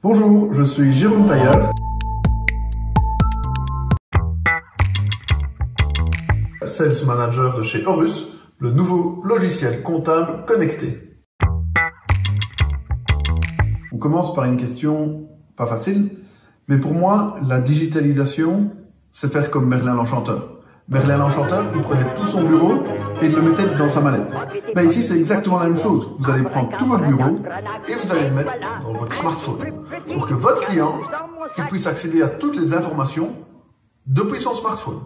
Bonjour, je suis Jérôme Tailleur, Sales Manager de chez Horus, le nouveau logiciel comptable connecté. On commence par une question pas facile, mais pour moi, la digitalisation, c'est faire comme Merlin l'Enchanteur. Merlin l'Enchanteur, il prenait tout son bureau et il le mettait dans sa mallette. Ben ici, c'est exactement la même chose. Vous allez prendre tout votre bureau et vous allez le mettre dans votre smartphone pour que votre client il puisse accéder à toutes les informations depuis son smartphone.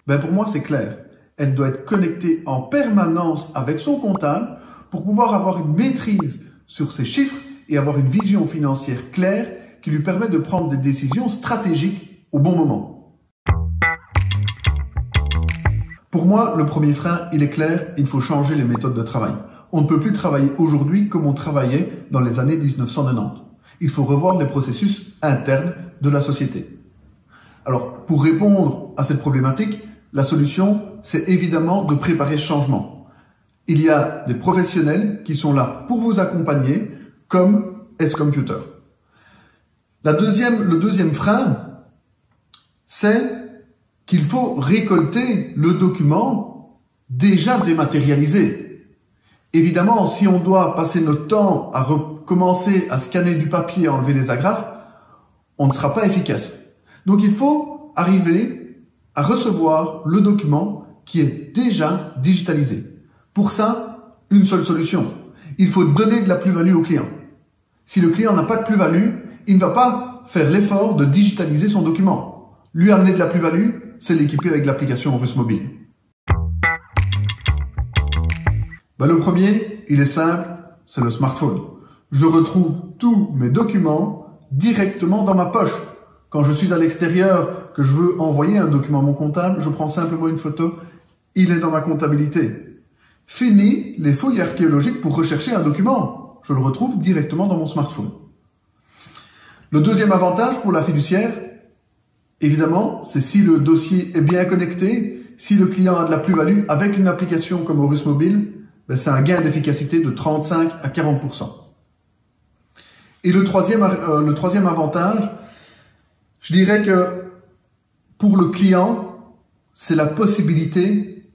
Ben pour moi, c'est clair. Elle doit être connectée en permanence avec son comptable pour pouvoir avoir une maîtrise sur ses chiffres et avoir une vision financière claire qui lui permet de prendre des décisions stratégiques au bon moment. Pour moi, le premier frein, il est clair, il faut changer les méthodes de travail. On ne peut plus travailler aujourd'hui comme on travaillait dans les années 1990. Il faut revoir les processus internes de la société. Alors, pour répondre à cette problématique, la solution, c'est évidemment de préparer ce changement. Il y a des professionnels qui sont là pour vous accompagner, comme S-Computer. Le deuxième frein, c'est qu'il faut récolter le document déjà dématérialisé. Évidemment, si on doit passer notre temps à recommencer à scanner du papier et à enlever les agrafes, on ne sera pas efficace. Donc il faut arriver à recevoir le document qui est déjà digitalisé. Pour ça, une seule solution. Il faut donner de la plus-value au client. Si le client n'a pas de plus-value, il ne va pas faire l'effort de digitaliser son document. Lui amener de la plus-value, c'est l'équiper avec l'application Horus Mobile. Le premier, il est simple, c'est le smartphone. Je retrouve tous mes documents directement dans ma poche. Quand je suis à l'extérieur, que je veux envoyer un document à mon comptable, je prends simplement une photo, il est dans ma comptabilité. Fini les fouilles archéologiques pour rechercher un document. Je le retrouve directement dans mon smartphone. Le deuxième avantage pour la fiduciaire, évidemment, c'est si le dossier est bien connecté, si le client a de la plus-value avec une application comme Horus Mobile, c'est un gain d'efficacité de 35 à 40%. Et le troisième avantage, je dirais que pour le client, c'est la possibilité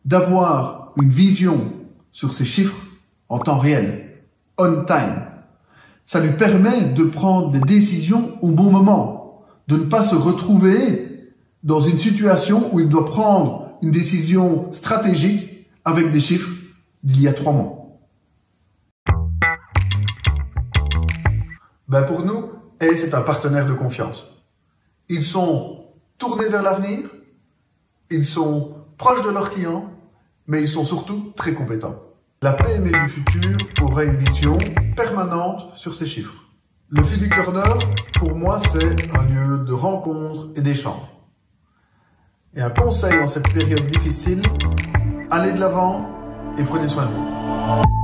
d'avoir une vision sur ses chiffres en temps réel, on time. Ça lui permet de prendre des décisions au bon moment, de ne pas se retrouver dans une situation où il doit prendre une décision stratégique avec des chiffres d'il y a 3 mois. Pour nous, Ace est un partenaire de confiance. Ils sont tournés vers l'avenir, ils sont proches de leurs clients, mais ils sont surtout très compétents. La PME du futur aura une vision permanente sur ses chiffres. Le Fidu Corner, pour moi, c'est un lieu de rencontre et d'échange. Et un conseil en cette période difficile, allez de l'avant et prenez soin de vous.